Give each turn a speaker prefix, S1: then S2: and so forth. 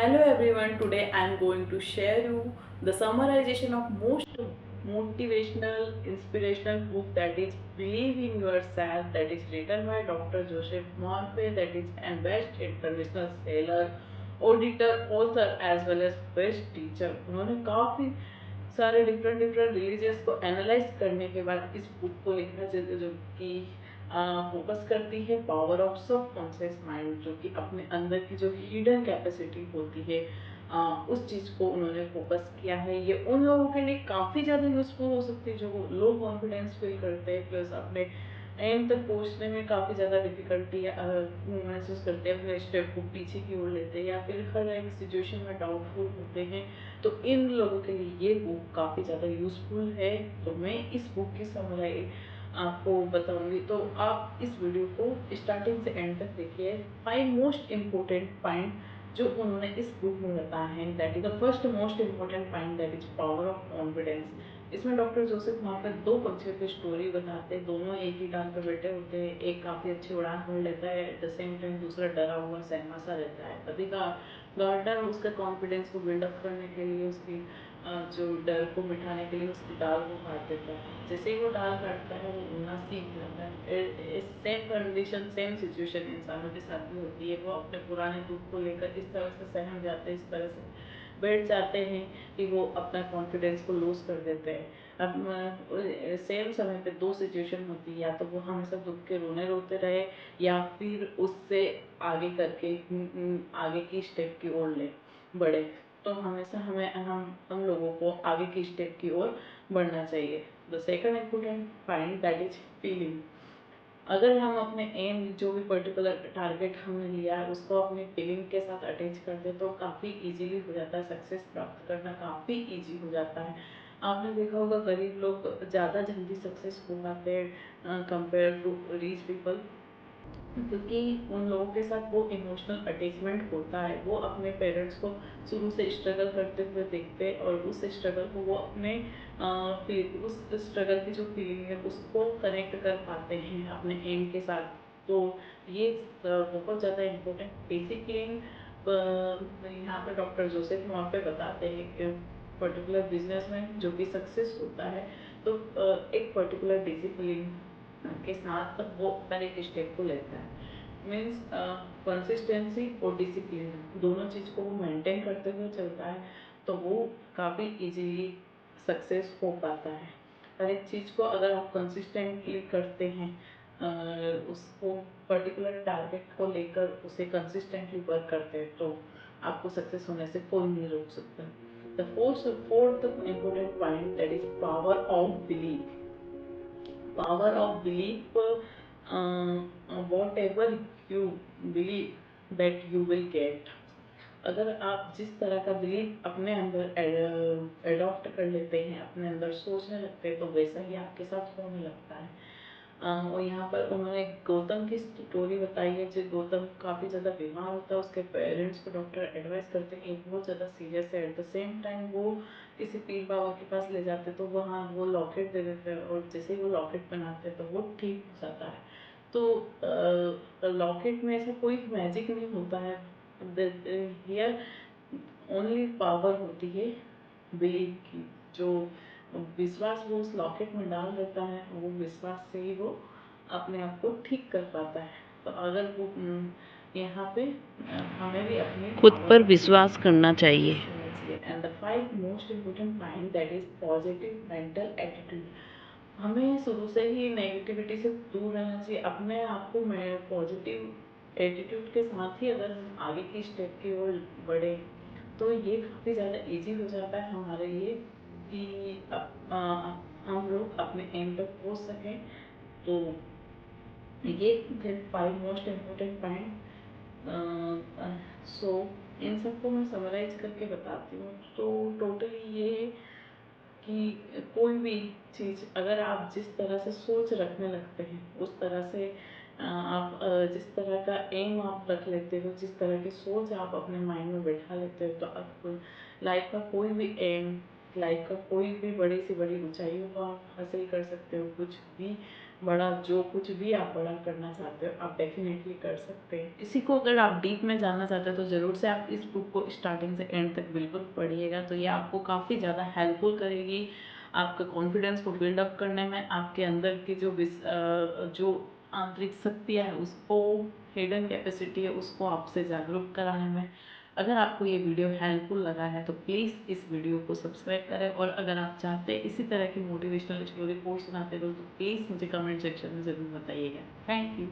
S1: Hello everyone, today I am going to share you the summarization of most motivational, inspirational book that is Believe in Yourself, that is written by Dr. Joseph Morphy, that is and best international seller, auditor, author as well as best teacher. उन्होंने काफ़ी सारे different different religious को analyse करने के बाद इस book को लिखना चाहिए जो कि फोकस करती है पावर ऑफ सब कॉन्शियस माइंड, जो कि अपने अंदर की जो हिडन कैपेसिटी होती है उस चीज़ को उन्होंने फोकस किया है। ये उन लोगों के लिए काफ़ी ज़्यादा यूजफुल हो सकती है जो लो कॉन्फिडेंस फील करते हैं, प्लस अपने एम तक पहुंचने में काफ़ी ज़्यादा डिफिकल्टी महसूस करते हैं, अपने स्टेप को पीछे की ओर लेते हैं या फिर हर एक सिचुएशन में डाउटफुल होते हैं। तो इन लोगों के लिए ये बुक काफ़ी ज़्यादा यूज़फुल है। तो मैं इस बुक की समराई आपको बताऊंगी, तो आप इस वीडियो को स्टार्टिंग से एंड तक देखिए। 5 मोस्ट इम्पोर्टेंट पॉइंट जो उन्होंने इस बुक में बताया है, that is the first most important point, that is power of confidence. इसमें डॉक्टर जोसेफ वहाँ पर दो पंछियों की स्टोरी बताते हैं। दोनों एक ही डाल पर बैठे होते हैं। एक काफ़ी अच्छी उड़ान भर लेता है, एट द सेम टाइम दूसरा डरा हुआ सहमा सा रहता है। तभी का गार्डनर उसके कॉन्फिडेंस को बिल्डअप करने के लिए, उसकी जो डर को मिटाने के लिए उसकी डाल को काट देता है। जैसे ही वो डाल काटता है वो उड़ना सीख जाता है। सेम कंडीशन, सेम सिचुएशन इंसानों के साथ भी होती है। वो अपने पुराने दुख को लेकर इस तरह से सहम जाते हैं, इस तरह से बैठ जाते हैं कि वो अपना कॉन्फिडेंस को लूज कर देते हैं। अब सेम समय पे दो सिचुएशन होती है, या तो वो हमेशा दुख के रोने रोते रहे या फिर उससे आगे करके आगे की स्टेप की ओर ले बढ़े। तो हमेशा हम लोगों को आगे की स्टेप की ओर बढ़ना चाहिए। The second important point, that is feeling. अगर हम अपने एम, जो भी पर्टिकुलर टारगेट हमने लिया है, उसको अपनी फीलिंग के साथ अटैच कर दे तो काफ़ी इजीली हो जाता है। सक्सेस प्राप्त करना काफ़ी इजी हो जाता है। आपने देखा होगा गरीब लोग ज़्यादा जल्दी सक्सेस हो पाते हैं कंपेयर टू रिच पीपल, क्योंकि उन लोगों के साथ वो इमोशनल अटैचमेंट होता है। वो अपने पेरेंट्स को शुरू से स्ट्रगल करते हुए देखते हैं और उस स्ट्रगल को वो अपने उस स्ट्रगल की जो फीलिंग है उसको कनेक्ट कर पाते हैं अपने एम के साथ। तो ये बहुत ज़्यादा इम्पोर्टेंट बेसिक फीलिंग यहाँ पे डॉक्टर जोसेफ वहाँ पे बताते हैं कि पर्टिकुलर बिजनेसमैन जो भी सक्सेस होता है तो एक पर्टिकुलर डिसिप्लिन के साथ वो हर एक स्टेप को लेता है। मीन्स कंसिस्टेंसी और डिसिप्लिन दोनों चीज़ को वो मेंटेन करते हुए चलता है, तो वो काफ़ी इजीली सक्सेस हो पाता है। हर एक चीज़ को अगर आप कंसिस्टेंटली करते हैं, उसको पर्टिकुलर टारगेट को लेकर उसे कंसिस्टेंटली वर्क करते हैं, तो आपको सक्सेस होने से कोई नहीं रोक सकता। The fourth important point, that is power of belief. Power of belief, whatever you believe that you will get। अगर आप जिस तरह का बिलीफ अपने अंदर एडॉप्ट कर लेते हैं, अपने अंदर सोचने लगते हैं, तो वैसा ही आपके साथ होने लगता है। और यहाँ पर उन्होंने गौतम की स्टोरी बताई है। जो गौतम काफ़ी ज़्यादा बीमार होता है, उसके पेरेंट्स को डॉक्टर एडवाइस करते हैं कि बहुत ज़्यादा सीरियस है। एट द सेम टाइम वो किसी पीर बाबा के पास ले जाते तो वहाँ वो लॉकेट दे देते हैं, और जैसे ही वो लॉकेट पहनाते हैं तो वो ठीक हो जाता है। तो लॉकेट में ऐसा कोई मैजिक नहीं होता है। हियर ओनली पावर होती है बिलीव की। जो विश्वास वो उस लॉकेट में डाल देता है, वो विश्वास से ही वो अपने आप को ठीक कर पाता है। तो अगर वो यहाँ पे हमें भी अपने खुद पर विश्वास करना चाहिए। And the 5 most important point, that is positive mental attitude. हमें शुरू से ही नेगेटिविटी से दूर रहना चाहिए। अपने आप को पॉजिटिव एटीट्यूड के साथ ही अगर हम आगे की स्टेप की ओर बढ़े, तो ये काफ़ी ज़्यादा इजी हो जाता है हमारे लिए कि हम लोग अपने एम तक पहुँच सकें। तो ये थे 5 मोस्ट इम्पोर्टेंट पॉइंट। सो इन सबको मैं समराइज करके बताती हूँ। तो टोटली ये है कि कोई भी चीज़ अगर आप जिस तरह से सोच रखने लगते हैं, उस तरह से आप जिस तरह का एम आप रख लेते हो, जिस तरह की सोच आप अपने माइंड में बैठा लेते हो, तो आप लाइफ का कोई भी एम, लाइफ का कोई भी बड़ी से बड़ी ऊंचाइयों को आप हासिल कर सकते हो। कुछ भी बड़ा जो कुछ भी आप बड़ा करना चाहते हो आप डेफिनेटली कर सकते हैं। इसी को अगर आप डीप में जानना चाहते हो तो ज़रूर से आप इस बुक को स्टार्टिंग से एंड तक बिल्कुल पढ़िएगा, तो ये आपको काफ़ी ज़्यादा हेल्पफुल करेगी आपका कॉन्फिडेंस को बिल्डअप करने में, आपके अंदर की जो आंतरिक शक्तियाँ है उसको, हिडन कैपेसिटी है उसको आपसे जागरूक कराने में। अगर आपको ये वीडियो हेल्पफुल लगा है तो प्लीज़ इस वीडियो को सब्सक्राइब करें, और अगर आप चाहते हैं इसी तरह की मोटिवेशनल स्टोरी पोस्ट सुनाते रहो तो प्लीज़ मुझे कमेंट सेक्शन में ज़रूर बताइएगा। Thank you.